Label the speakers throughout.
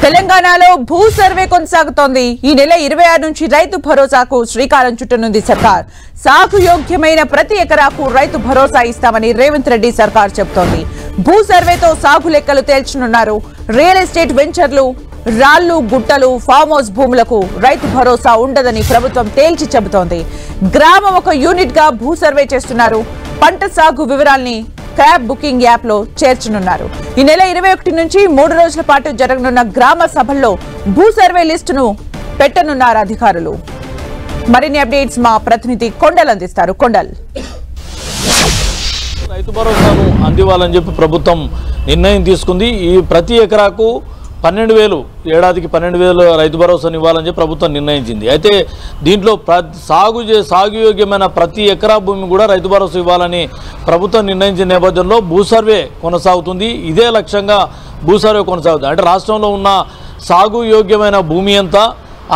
Speaker 1: తెలంగాణలో భూ సర్వే కొనసాగుతోంది. ఈ నెల 26 నుంచి రైతు భరోసాకు శ్రీకారం చుట్టనుంది సర్కార్. సాగు యోగ్యమైన ప్రతి ఎకరాకు రైతు భరోసా ఇస్తామని రేవంత్ రెడ్డి సర్కార్ చెబుతోంది. భూ సర్వేతో సాగు లెక్కలు తేల్చనున్నారు. రియల్ ఎస్టేట్ వెంచర్లు, రాళ్లు, గుట్టలు, ఫామ్ హౌస్ భూములకు రైతు భరోసా ఉండదని ప్రభుత్వం తేల్చి చెబుతోంది. గ్రామం ఒక యూనిట్ గా భూ సర్వే చేస్తున్నారు. పంట సాగు వివరాల్ని క్రాప్ బుకింగ్ యాప్ లో చేర్చనున్నారు. ఈ నెల 21 నుంచి 3 రోజుల పాటు జరగనున్న గ్రామ సభల్లో భూ సర్వే లిస్టును పెట్టనున్నారు అధికారులు. మరిన్ని అప్డేట్స్ మా ప్రతినిధి కొండల్ అందిస్తారు. కొండల్,
Speaker 2: రైతు భరోసాను అందివ్వాలని చెప్పి ప్రభుత్వం నిర్ణయం తీసుకుంది. ఈ ప్రతి ఎకరాకు 12,000 ఏడాదికి 12,000 రైతు భరోసాను ఇవ్వాలని చెప్పి ప్రభుత్వం నిర్ణయించింది. అయితే దీంట్లో సాగు యోగ్యమైన ప్రతి ఎకరా భూమి కూడా రైతు భరోసా ఇవ్వాలని ప్రభుత్వం నిర్ణయించిన నేపథ్యంలో భూ సర్వే కొనసాగుతుంది. ఇదే లక్ష్యంగా భూ సర్వే కొనసాగుతుంది. అంటే రాష్ట్రంలో ఉన్న సాగు యోగ్యమైన భూమి ఎంత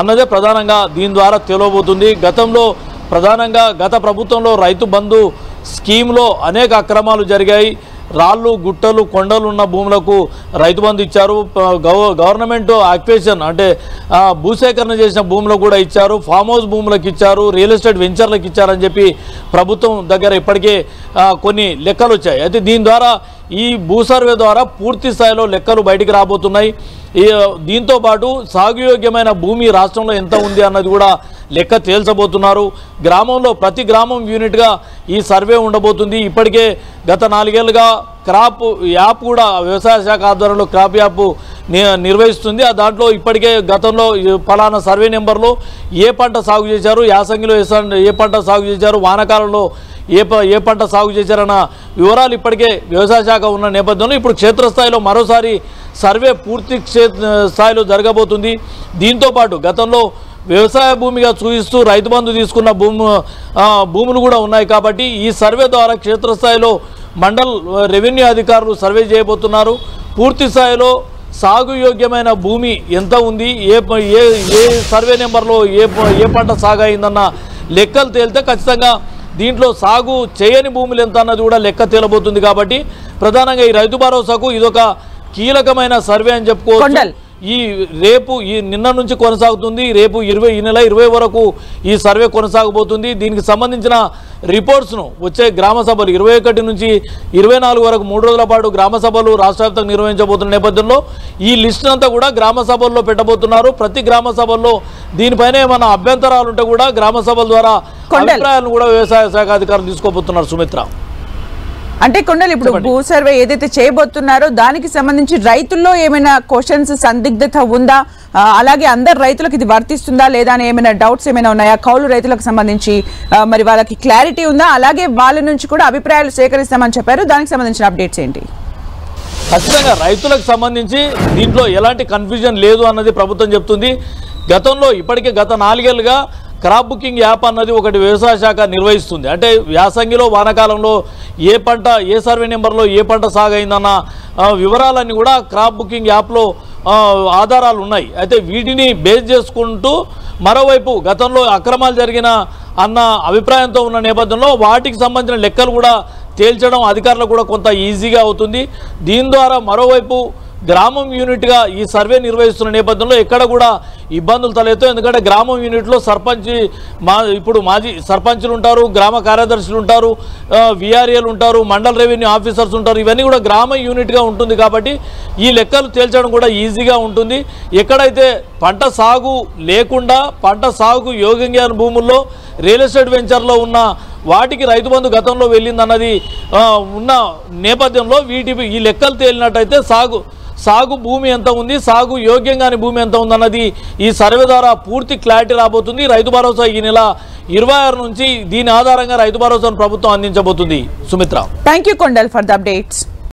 Speaker 2: అన్నదే ప్రధానంగా దీని ద్వారా తెలియబోతుంది. గతంలో ప్రధానంగా గత ప్రభుత్వంలో రైతు బంధు స్కీమ్లో అనేక అక్రమాలు జరిగాయి. రాళ్ళు, గుట్టలు, కొండలు ఉన్న భూములకు రైతు బంధు ఇచ్చారు. గవర్నమెంట్ ఆక్యుపేషన్ అంటే భూసేకరణ చేసిన భూములకు కూడా ఇచ్చారు. ఫామ్ హౌస్ భూములకు ఇచ్చారు. రియల్ ఎస్టేట్ వెంచర్లకు ఇచ్చారని చెప్పి ప్రభుత్వం దగ్గర ఇప్పటికే కొన్ని లెక్కలు వచ్చాయి. అయితే దీని ద్వారా ఈ భూ సర్వే ద్వారా పూర్తి స్థాయిలో లెక్కలు బయటికి రాబోతున్నాయి. దీంతో పాటు సాగుయోగ్యమైన భూమి రాష్ట్రంలో ఎంత ఉంది అన్నది కూడా లెక్క తేల్చబోతున్నారు. గ్రామంలో ప్రతి గ్రామం యూనిట్గా ఈ సర్వే ఉండబోతుంది. ఇప్పటికే గత 4 ఏళ్ళుగా క్రాప్ యాప్ కూడా వ్యవసాయ శాఖ ఆధ్వర్యంలో క్రాప్ యాప్ నిర్వహిస్తుంది. దాంట్లో ఇప్పటికే గతంలో ఫలానా సర్వే నెంబర్లో ఏ పంట సాగు చేశారు, యాసంగిలో ఏ పంట సాగు చేశారు, వానాకాలంలో ఏ పంట సాగు చేశారన్న వివరాలు ఇప్పటికే వ్యవసాయ శాఖ ఉన్న నేపథ్యంలో ఇప్పుడు క్షేత్రస్థాయిలో మరోసారి సర్వే పూర్తి స్థాయిలో జరగబోతుంది. దీంతోపాటు గతంలో వ్యవసాయ భూమిగా చూపిస్తూ రైతు బంధు తీసుకున్న భూములు కూడా ఉన్నాయి. కాబట్టి ఈ సర్వే ద్వారా క్షేత్రస్థాయిలో మండల్ రెవెన్యూ అధికారులు సర్వే చేయబోతున్నారు. పూర్తి స్థాయిలో సాగు యోగ్యమైన భూమి ఎంత ఉంది, ఏ సర్వే నెంబర్లో ఏ పంట సాగు అయిందన్న లెక్కలు తేలితే ఖచ్చితంగా దీంట్లో సాగు చేయని భూములు ఎంత అన్నది కూడా లెక్క తేలబోతుంది. కాబట్టి ప్రధానంగా ఈ రైతు భరోసాకు ఇదొక కీలకమైన సర్వే అని చెప్పుకోవచ్చు. ఈ నిన్న నుంచి కొనసాగుతుంది. రేపు ఈ నెల 20 వరకు ఈ సర్వే కొనసాగబోతుంది. దీనికి సంబంధించిన రిపోర్ట్స్ను వచ్చే గ్రామ సభలు 21 నుంచి 24 వరకు 3 రోజుల పాటు గ్రామ సభలు రాష్ట్ర వ్యాప్తంగా నిర్వహించబోతున్న నేపథ్యంలో ఈ లిస్ట్ అంతా కూడా గ్రామ సభల్లో పెట్టబోతున్నారు. ప్రతి గ్రామ సభల్లో దీనిపైన ఏమైనా అభ్యంతరాలు ఉంటే కూడా గ్రామ సభల ద్వారా అభిప్రాయాలను కూడా వ్యవసాయ శాఖ అధికారులు తీసుకోబోతున్నారు. సుమిత్ర,
Speaker 1: అంటే కొండలు ఇప్పుడు భూ సర్వే ఏదైతే చేయబోతున్నారో దానికి సంబంధించి రైతుల్లో ఏమైనా క్వశ్చన్స్, సందిగ్ధత ఉందా? అలాగే అందరు రైతులకు ఇది వర్తిస్తుందా లేదా అని ఏమైనా డౌట్స్ ఏమైనా ఉన్నాయా? కౌలు రైతులకు సంబంధించి మరి వాళ్ళకి క్లారిటీ ఉందా? అలాగే వాళ్ళ నుంచి కూడా అభిప్రాయాలు సేకరిస్తామని చెప్పారు. దానికి సంబంధించిన అప్డేట్స్ ఏంటి?
Speaker 2: ఖచ్చితంగా రైతులకు సంబంధించి దీంట్లో ఎలాంటి కన్ఫ్యూజన్ లేదు అన్నది ప్రభుత్వం చెప్తుంది. గతంలో ఇప్పటికే గత 4 ఏళ్ళుగా క్రాప్ బుకింగ్ యాప్ అన్నది ఒకటి వ్యవసాయ శాఖ నిర్వహిస్తుంది. అంటే యాసంగిలో, వానాకాలంలో ఏ పంట, ఏ సర్వే నెంబర్లో ఏ పంట సాగు అయిందన్న వివరాలన్నీ కూడా క్రాప్ బుకింగ్ యాప్లో ఆధారాలు ఉన్నాయి. అయితే వీటిని బేస్ చేసుకుంటూ మరోవైపు గతంలో అక్రమాలు జరిగిన అన్న అభిప్రాయంతో ఉన్న నేపథ్యంలో వాటికి సంబంధించిన లెక్కలు కూడా తేల్చడం అధికారులకు కూడా కొంత ఈజీగా అవుతుంది. దీని ద్వారా మరోవైపు గ్రామం యూనిట్గా ఈ సర్వే నిర్వహిస్తున్న నేపథ్యంలో ఎక్కడ కూడా ఇబ్బందులు తలెత్తు. ఎందుకంటే గ్రామం యూనిట్లో ఇప్పుడు మాజీ సర్పంచులు ఉంటారు, గ్రామ కార్యదర్శులు ఉంటారు, విఆర్ఏలు ఉంటారు, మండల్ రెవెన్యూ ఆఫీసర్స్ ఉంటారు. ఇవన్నీ కూడా గ్రామ యూనిట్గా ఉంటుంది. కాబట్టి ఈ లెక్కలు తేల్చడం కూడా ఈజీగా ఉంటుంది. ఎక్కడైతే పంట సాగు లేకుండా పంట సాగు యోగ్యంగా భూముల్లో రియల్ ఎస్టేట్ వెంచర్లో ఉన్న వాటికి రైతు బంధు గతంలో వెళ్ళిందన్నది ఉన్న నేపథ్యంలో ఈ లెక్కలు తేలినట్టయితే సాగు భూమి ఎంత ఉంది, సాగు యోగ్యంగాని భూమి ఎంత ఉందన్నది ఈ సర్వే ద్వారా పూర్తి క్లారిటీ రాబోతుంది. రైతు భరోసా ఈ నెల 26 నుంచి దీని ఆధారంగా రైతు భరోసాను ప్రభుత్వం అందించబోతుంది. Sumitra,
Speaker 1: thank you Kondal for the updates.